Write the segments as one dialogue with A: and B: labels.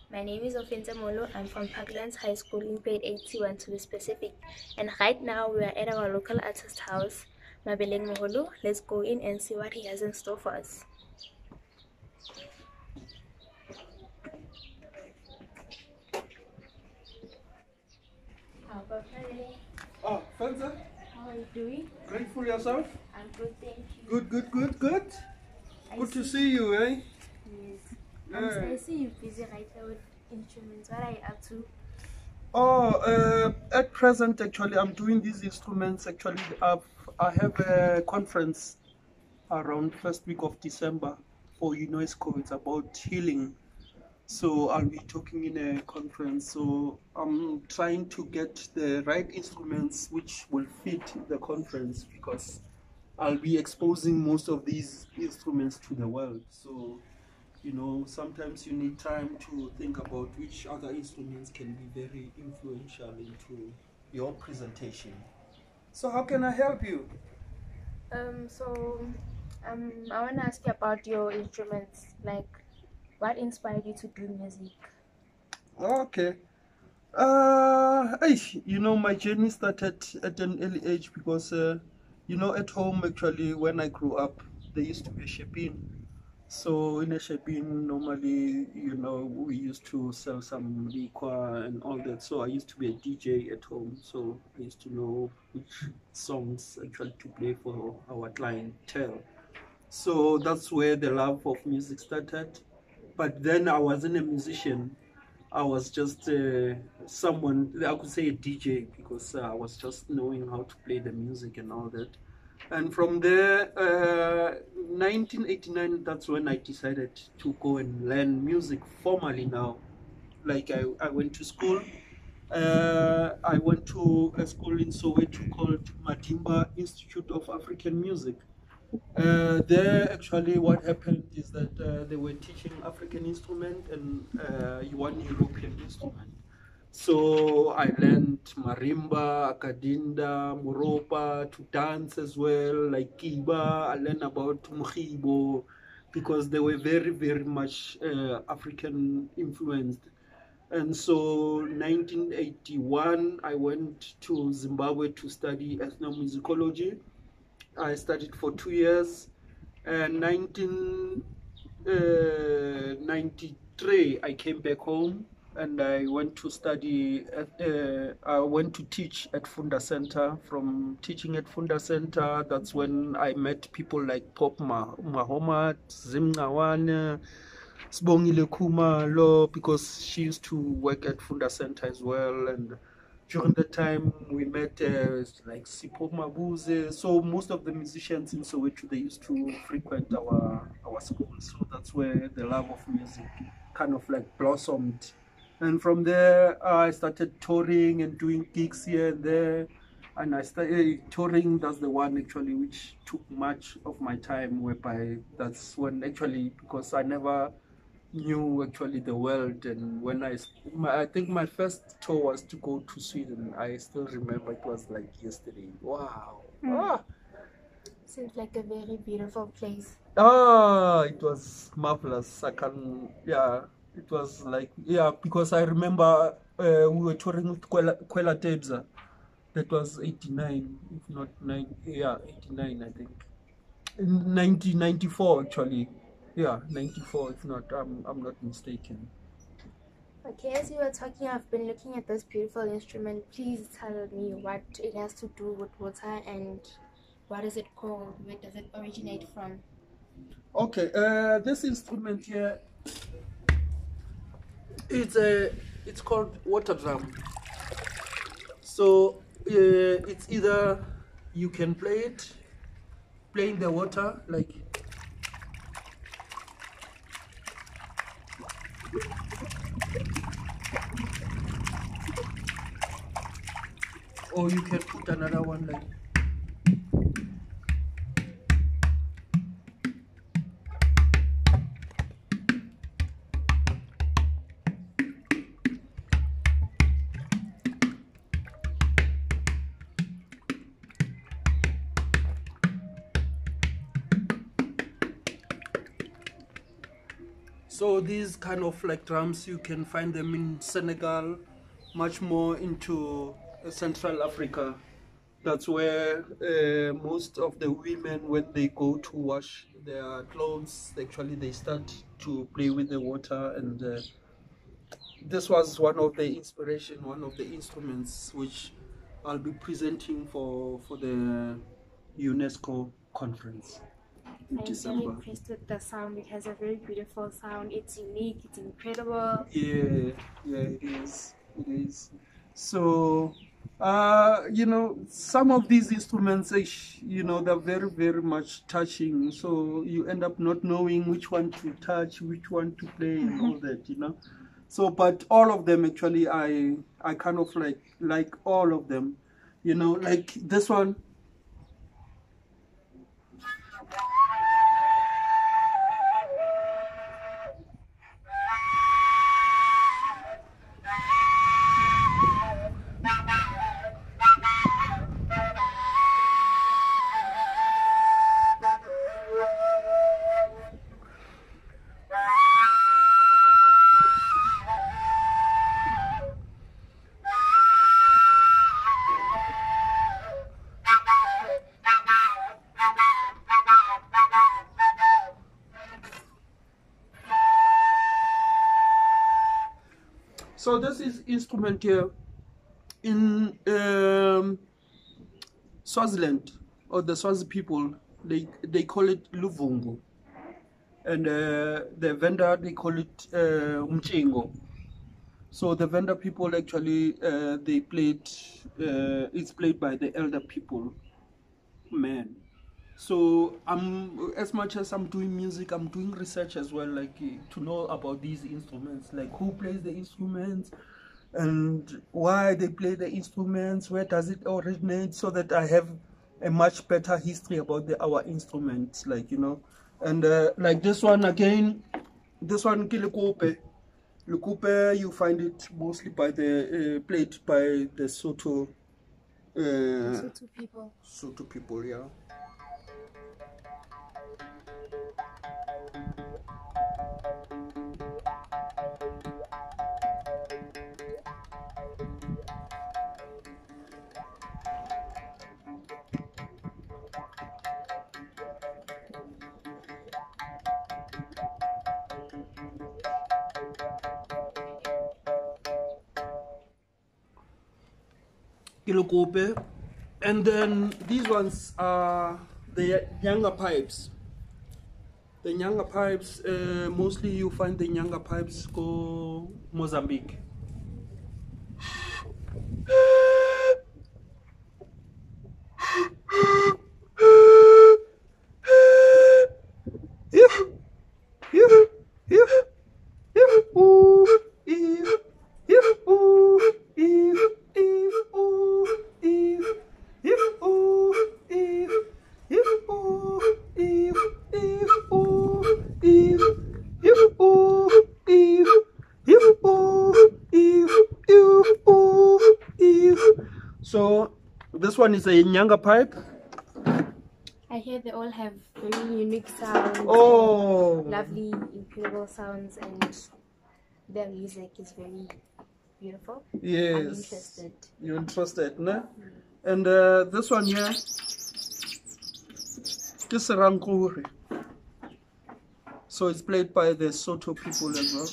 A: My name is Ofenza Molo. I'm from Parklands High School in grade 81 to be specific. And right now we are at our local artist house, Mabeleng Moholo. Let's go in and see what he has in store for us. How about Mabeleng?
B: Oh, Fenza,
A: How are you doing?
B: grateful yourself?
A: I'm good, thank you.
B: Good, good, good, good. Good to see you, eh?
A: Yes.
B: Yeah.
A: I see you busy right now with instruments. What are you up to?
B: Oh, at present, actually, I'm doing these instruments. Actually, I have a conference around first week of December for UNESCO. It's about healing. So I'll be talking in a conference. So I'm trying to get the right instruments which will fit the conference because I'll be exposing most of these instruments to the world. So, you know, sometimes you need time to think about which other instruments can be very influential into your presentation. So how can I help you?
A: I want to ask you about your instruments. Like, what inspired you to do music?
B: Okay. You know, my journey started at an early age because, you know, at home, actually, when I grew up, there used to be a shebeen. So in a shebeen, normally, you know, we used to sell some liquor and all that. So I used to be a DJ at home. So I used to know which songs actually to play for our clientele. So that's where the love of music started. But then I wasn't a musician. I was just someone, I could say a DJ, because I was just knowing how to play the music and all that. And from there, 1989, that's when I decided to go and learn music formally now. Like I went to school. I went to a school in Soweto called Matimba Institute of African Music. There, actually, what happened is that they were teaching African instrument and one European instrument. So I learned marimba, akadinda, moropa, to dance as well, like kiba. I learned about mkhibo because they were very, very much African influenced. And so 1981, I went to Zimbabwe to study ethnomusicology. I studied for 2 years. And 1993, I came back home and I went to study. I went to teach at Funda Center. From teaching at Funda Center, that's when I met people like Pop Mahomet, Zimnawan, Sbongile Kumalo, because she used to work at Funda Center as well. And during the time we met like Sipo Mabuze. So most of the musicians in Soweto, they used to frequent our school. So that's where the love of music kind of like blossomed. And from there, I started touring and doing gigs here and there. And I started touring, that's the one actually which took much of my time, whereby that's when actually, because I never knew actually the world. And when I think my first tour was to go to Sweden. I still remember, it was like yesterday. Wow.
A: Seems like a very beautiful place.
B: It was marvelous. Yeah, it was like, yeah, because I remember we were touring with Kwela Tebza. That was 89, if not 9, yeah, 89, I think. In 1994, actually. Yeah, 94, if not, I'm not mistaken.
A: Okay, as you were talking, I've been looking at this beautiful instrument. Please tell me what it has to do with water and what is it called? Where does it originate from?
B: Okay, this instrument here, it's called water drum. So it's either you can play in the water, like, or you can put another one like. So these kind of like drums, you can find them in Senegal, much more into Central Africa. That's where most of the women, when they go to wash their clothes, actually they start to play with the water. And this was one of the inspiration, one of the instruments which I'll be presenting for the UNESCO conference in
A: I'm
B: December.
A: very impressed with the sound. It has a very beautiful sound. It's unique. It's incredible.
B: Yeah, it is. It is. So, you know, some of these instruments, you know, they're very, very much touching. So you end up not knowing which one to touch, which one to play, and all that, you know. So, but all of them actually, I kind of like all of them, you know, like this one. So this is instrument here in Swaziland, or the Swazi people, they call it luvungu, and the Venda, they call it umchengo. So the Venda people actually they played. It's played by the elder people, men. So as much as I'm doing music, I'm doing research as well, like to know about these instruments, like who plays the instruments and why they play the instruments, where does it originate, so that I have a much better history about our instruments, like, you know. And like this one again, this one Kilikupe. Lukupe, you find it mostly by the played by the Soto
A: people.
B: Soto people, yeah. Kilokope. And then these ones are the younger pipes. The younger pipes, mostly you find the younger pipes go Mozambique. So this one is a Nyanga pipe.
A: I hear they all have very unique sounds.
B: Oh,
A: lovely, incredible sounds, and their music is very beautiful.
B: Yes.
A: I'm interested.
B: You're interested, no? And this one here, this Ranguri. So it's played by the Soto people as well.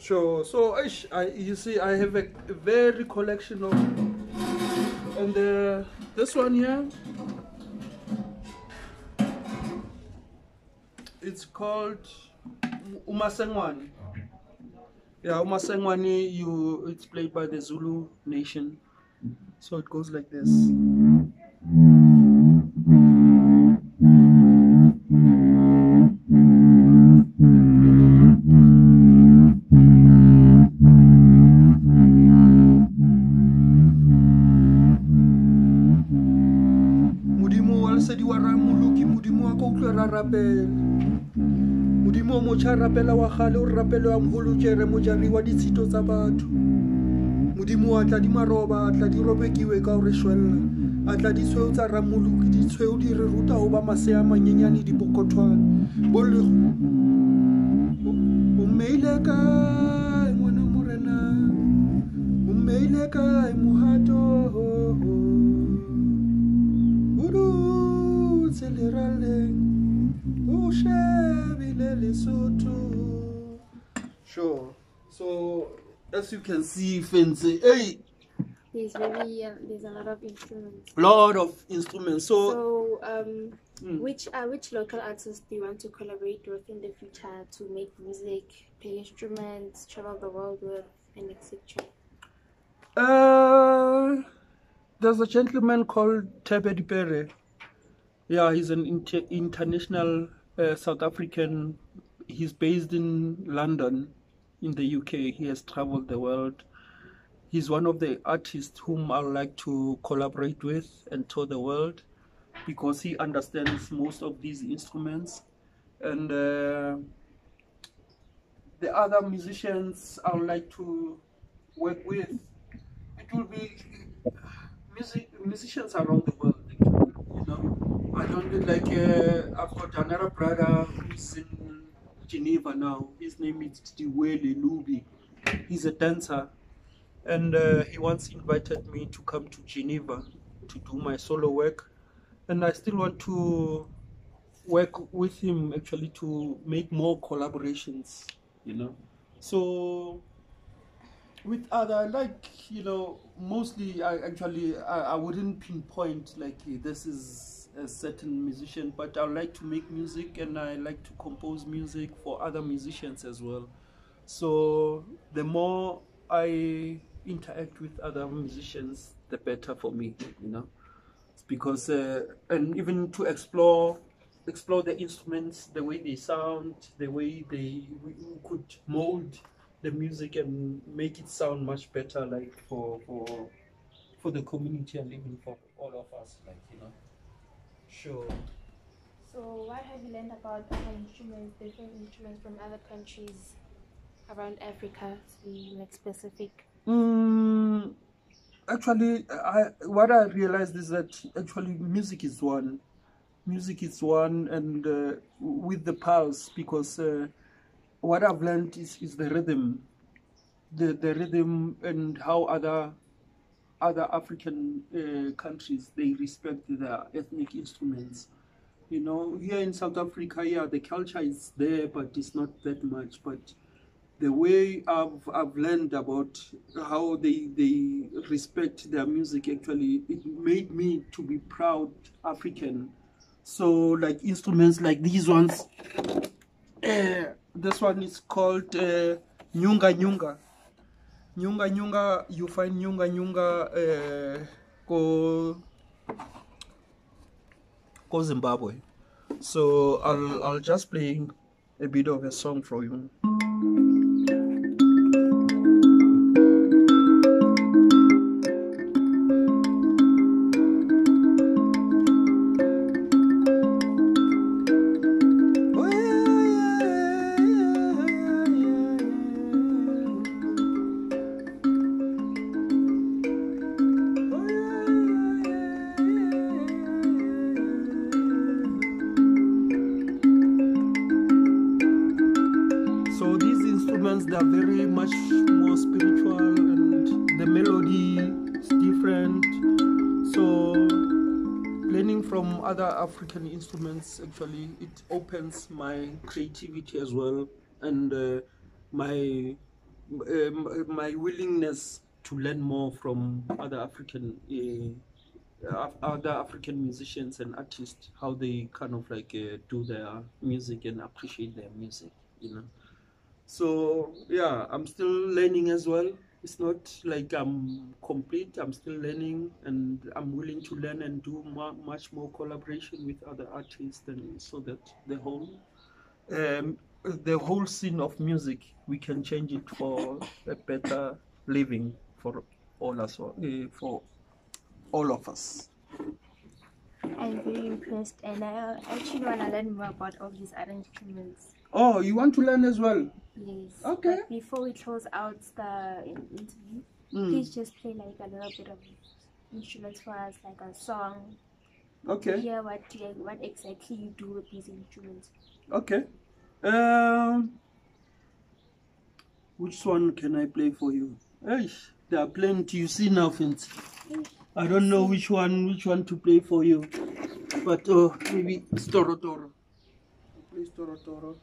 B: Sure. So you see, I have a very collection of, and this one here, it's called Umasengwani. Yeah, Umasengwani. It's played by the Zulu nation. So it goes like this. Modimo mo tshwa rapela wa gale o rapela wa moholo tjere mojari wa ditshito tsa batho. Modimo a tla di maroba a tla di robekiwe ka o re shwella a tla di tshweu tsa ramoloki di tshweu di re ruta ho ba masea manyenyane di bokothwane bolle o meile kae ngwana morena o meile kae mohato udu tseleraleng o shebile lesotho. Sure. So as you can see, Fancy, hey,
A: There's a lot of instruments.
B: Lot of instruments.
A: So which local artists do you want to collaborate with in the future to make music, play instruments, travel the world with, and etc.?
B: There's a gentleman called Thebe Dipere. Yeah, he's an international South African. He's based in London, in the UK. He has traveled the world. He's one of the artists whom I like to collaborate with and tour the world because he understands most of these instruments. And the other musicians I would like to work with, it will be musicians around the world. You know, I don't like. I've got another brother who's in Geneva now. His name is Diwele Lubi. He's a dancer. And he once invited me to come to Geneva to do my solo work, and I still want to work with him actually to make more collaborations, you know. So with other, like, you know, mostly I wouldn't pinpoint like this is a certain musician, but I like to make music and I like to compose music for other musicians as well. So the more I interact with other musicians, the better for me, you know. It's because and even to explore the instruments, the way they sound, the way we could mold the music and make it sound much better, like for the community and even for all of us, like, you know. Sure.
A: So what have you learned about other instruments, different instruments from other countries around Africa, to be like specific?
B: Actually, what I realized is that actually music is one. Music is one, and with the pulse, because what I've learned is the rhythm, the rhythm, and how other African countries, they respect their ethnic instruments. You know, here in South Africa, yeah, the culture is there, but it's not that much. But the way I've learned about how they respect their music, actually, it made me to be proud African. So like instruments like these ones, this one is called Nyunga Nyunga. Nyunga Nyunga, you find Nyunga Nyunga go Zimbabwe. So I'll just play a bit of a song for you. So these instruments, they are very much more spiritual, and the melody is different. So learning from other African instruments, actually, it opens my creativity as well, and my my willingness to learn more from other African musicians and artists, how they kind of like do their music and appreciate their music, you know. So yeah, I'm still learning as well. It's not like I'm complete. I'm still learning, and I'm willing to learn and do much more collaboration with other artists, and so that the whole scene of music, we can change it for a better living for all us, for all of us.
A: I'm very impressed, and I actually want to learn more about all these other instruments.
B: Oh, you want to learn as well?
A: Yes.
B: Okay.
A: But before we close out the interview, please just play like a little bit of instruments for us, like a song.
B: Okay.
A: To hear what exactly you do with these instruments.
B: Okay. Which one can I play for you? Hey, there are plenty. You see now, Vince. I don't know which one to play for you, but maybe Toro Toro. Play Toro Toro.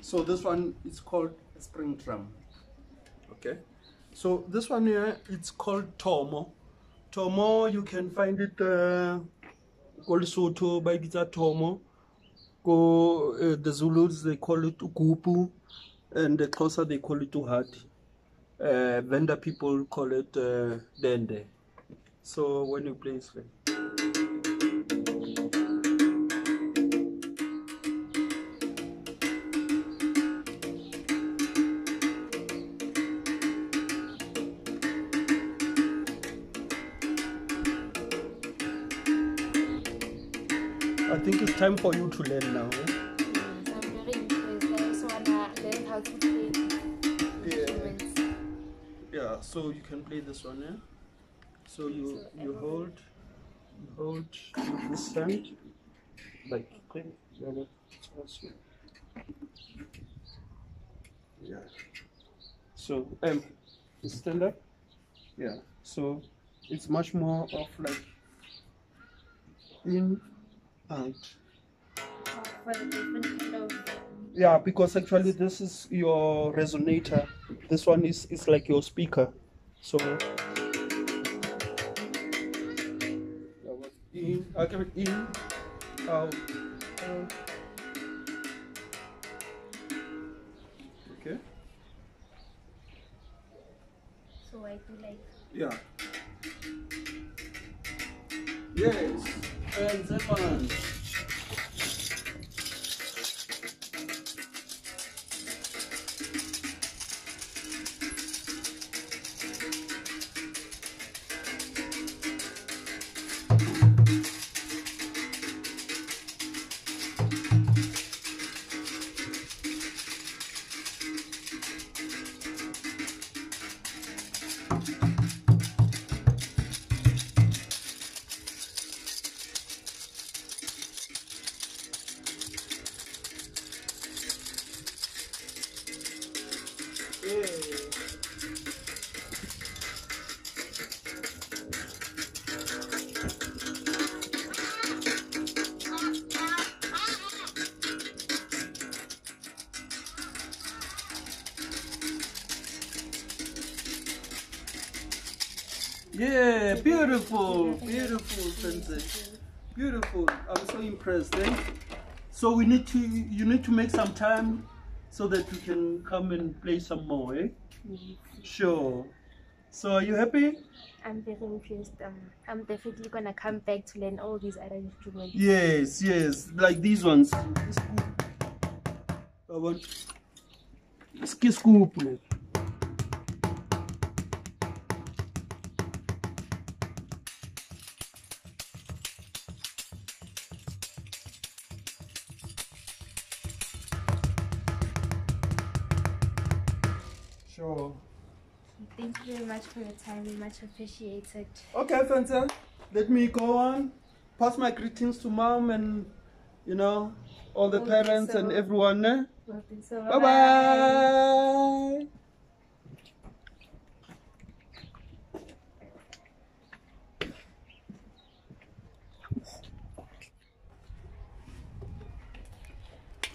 B: So this one is called a spring drum. Okay. So this one here, it's called Tomo. Tomo, you can find it called Soto by Bita Tomo. The Zulus, they call it Ukupu, and the Xhosa, they call it Uhati. Venda people call it Dende. So when you play it, I think it's time for you to learn now.
A: Yes, I'm very impressed. I also want to learn how to play instruments.
B: Yeah, so you can play this one, yeah? So you hold with this hand, like, yeah. So, stand up. Yeah, so it's much more of like in, out.
A: For the different kind of...
B: Yeah, because actually this is your resonator. This one is like your speaker. So in, out. Okay.
A: So I do like...
B: Yeah. Yes. And that one. Yeah, beautiful, beautiful, Princess. Beautiful. I'm so impressed. Eh? So you need to make some time so that you can come and play some more, eh?
A: Yes.
B: Sure. So are you happy?
A: I'm very impressed. I'm definitely gonna come back to learn all these other instruments.
B: Yes, yes. Like these ones. Ski scoop. Sure.
A: Thank you very much for your time. We much appreciated.
B: Okay, Fencer. Let me go on. Pass my greetings to mom and all the parents and everyone. Eh?
A: So,
B: Bye bye.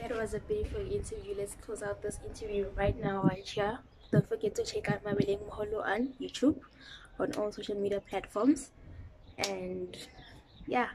A: That was a beautiful interview. Let's close out this interview right now right here. Don't forget to check out Mabeleng Moholo on YouTube, on all social media platforms. And yeah.